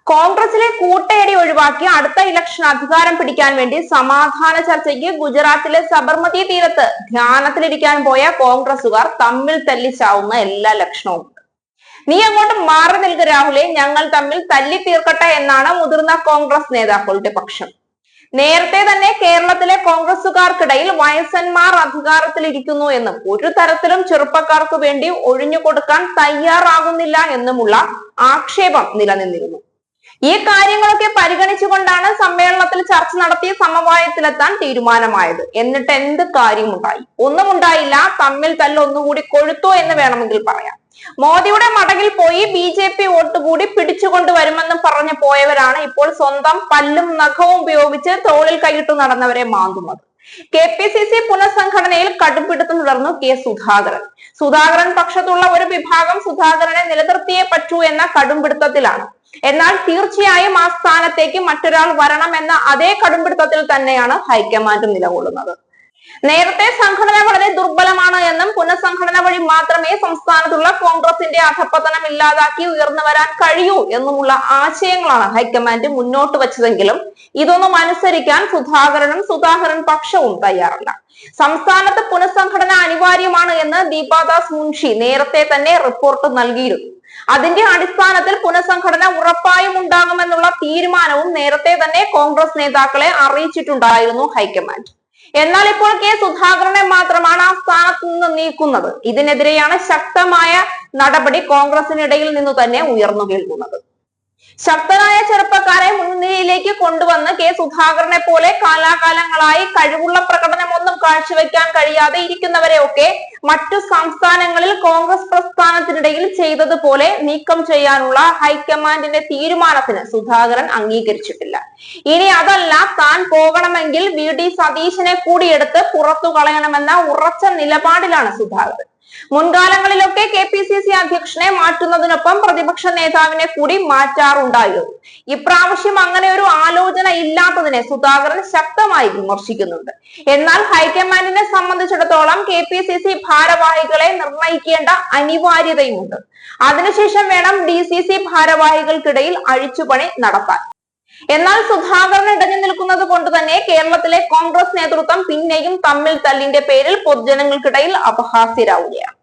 കോൺഗ്രസിലെ കൂട്ടയടി ഒഴിവാക്കി അടുത്ത ഇലക്ഷൻ അധികാരം പിടിക്കാൻ വേണ്ടി സമാധാന ചർച്ചയ്ക്ക് ഗുജറാത്തിലെ സബർമതി തീരത്ത് ധ്യാനത്തിലിരിക്കാൻ പോയ കോൺഗ്രസുകാർ തമ്മിൽ തല്ലിച്ചാവുന്ന എല്ലാ ലക്ഷണവും. നീ അങ്ങോട്ട് മാറി നിൽക്കുക രാഹുലെ, ഞങ്ങൾ തമ്മിൽ തല്ലി തീർക്കട്ടെ എന്നാണ് മുതിർന്ന കോൺഗ്രസ് നേതാക്കളുടെ പക്ഷം. നേരത്തെ തന്നെ കേരളത്തിലെ കോൺഗ്രസുകാർക്കിടയിൽ വയസ്സന്മാർ അധികാരത്തിലിരിക്കുന്നു എന്നും ഒരു തരത്തിലും ചെറുപ്പക്കാർക്ക് വേണ്ടി ഒഴിഞ്ഞു കൊടുക്കാൻ തയ്യാറാകുന്നില്ല എന്നുമുള്ള ആക്ഷേപം നിലനിന്നിരുന്നു. ഈ കാര്യങ്ങളൊക്കെ പരിഗണിച്ചുകൊണ്ടാണ് സമ്മേളനത്തിൽ ചർച്ച നടത്തി സമവായത്തിലെത്താൻ തീരുമാനമായത്. എന്നിട്ട് എന്ത് കാര്യമുണ്ടായി? ഒന്നും ഉണ്ടായില്ല. തമ്മിൽ തല്ലൊന്നുകൂടി കൊഴുത്തു എന്ന് വേണമെങ്കിൽ പറയാം. മോദിയുടെ മടകിൽ പോയി BJP വോട്ട് കൂടി പിടിച്ചുകൊണ്ടുവരുമെന്ന് പറഞ്ഞു പോയവരാണ് ഇപ്പോൾ സ്വന്തം പല്ലും നഖവും ഉപയോഗിച്ച് തോളിൽ കൈയിട്ടു നടന്നവരെ മാന്തുന്നത്. KPCC പുനഃസംഘടനയിൽ കടുംപിടുത്തം തുടർന്നു സുധാകരൻ പക്ഷത്തുള്ള ഒരു വിഭാഗം സുധാകരനെ നിലനിർത്തിയേ പറ്റൂ എന്ന കടുംപിടുത്തത്തിലാണ്. എന്നാൽ തീർച്ചയായും ആ സ്ഥാനത്തേക്ക് മറ്റൊരാൾ വരണം എന്ന അതേ കടുംപിടുത്തത്തിൽ തന്നെയാണ് ഹൈക്കമാൻഡ് നിലകൊള്ളുന്നത്. നേരത്തെ സംഘടന വളരെ ദുർബലമാണ് എന്നും പുനഃസംഘടന വഴി മാത്രമേ സംസ്ഥാനത്തുള്ള കോൺഗ്രസിന്റെ അധപ്പതനം ഇല്ലാതാക്കി ഉയർന്നു വരാൻ കഴിയൂ എന്നുമുള്ള ആശയങ്ങളാണ് ഹൈക്കമാൻഡ് മുന്നോട്ട് വച്ചതെങ്കിലും ഇതൊന്നും അനുസരിക്കാൻ സുധാകരൻ പക്ഷവും തയ്യാറല്ല. സംസ്ഥാനത്ത് പുനഃസംഘടന അനിവാര്യമാണ് എന്ന് ദീപാദാസ് മുൻഷി നേരത്തെ തന്നെ റിപ്പോർട്ട് നൽകിയിരുന്നു. അതിന്റെ അടിസ്ഥാനത്തിൽ പുനഃസംഘടന ഉറപ്പായും ഉണ്ടാകുമെന്നുള്ള തീരുമാനവും നേരത്തെ തന്നെ കോൺഗ്രസ് നേതാക്കളെ അറിയിച്ചിട്ടുണ്ടായിരുന്നു ഹൈക്കമാൻഡ്. എന്നാൽ ഇപ്പോൾ സുധാകരനെ മാത്രമാണ് ആ സ്ഥാനത്ത് നിന്ന് നീക്കുന്നത്. ഇതിനെതിരെയാണ് ശക്തമായ നടപടി കോൺഗ്രസിനിടയിൽ നിന്നു തന്നെ ഉയർന്നു കേൾക്കുന്നത്. ശക്തനായ ചെറുപ്പക്കാരെ മുൻനിരയിലേക്ക് കൊണ്ടുവന്ന് സുധാകരനെ പോലെ കാലാകാലങ്ങളായി കഴിവുള്ള പ്രകടനമൊന്നും കാഴ്ചവെക്കാൻ കഴിയാതെ ഇരിക്കുന്നവരെയൊക്കെ മറ്റു സംസ്ഥാനങ്ങളിൽ കോൺഗ്രസ് പ്രസ്ഥാനത്തിനിടയിൽ ചെയ്തതുപോലെ നീക്കം ചെയ്യാനുള്ള ഹൈക്കമാൻഡിന്റെ തീരുമാനത്തിന് സുധാകരൻ അംഗീകരിച്ചിട്ടില്ല. ഇനി അതല്ല, താൻ പോകണമെങ്കിൽ VD സതീശനെ കൂടിയെടുത്ത് പുറത്തു കളയണമെന്ന ഉറച്ച നിലപാടിലാണ് സുധാകരൻ. മുൻകാലങ്ങളിലൊക്കെ KPCC അധ്യക്ഷനെ മാറ്റുന്നതിനൊപ്പം പ്രതിപക്ഷ നേതാവിനെ കൂടി മാറ്റാറുണ്ടായിരുന്നു. ഇപ്രാവശ്യം അങ്ങനെ ഒരു ആലോചന ഇല്ലാത്തതിനെ സുധാകരൻ ശക്തമായി വിമർശിക്കുന്നുണ്ട്. എന്നാൽ ഹൈക്കമാൻഡിനെ സംബന്ധിച്ചിടത്തോളം KPCC ഭാരവാഹികളെ നിർണയിക്കേണ്ട അനിവാര്യതയുമുണ്ട്. അതിനുശേഷം വേണം DCC ഭാരവാഹികൾക്കിടയിൽ അഴിച്ചുപണി നടത്താൻ. എന്നാൽ സുധാകരൻ ഇടഞ്ഞു നിൽക്കുന്നത് കൊണ്ട് തന്നെ കേരളത്തിലെ കോൺഗ്രസ് നേതൃത്വം പിന്നെയും തമ്മിൽ തല്ലിന്റെ പേരിൽ പൊതുജനങ്ങൾക്കിടയിൽ അപഹാസ്യരാവുകയാണ്.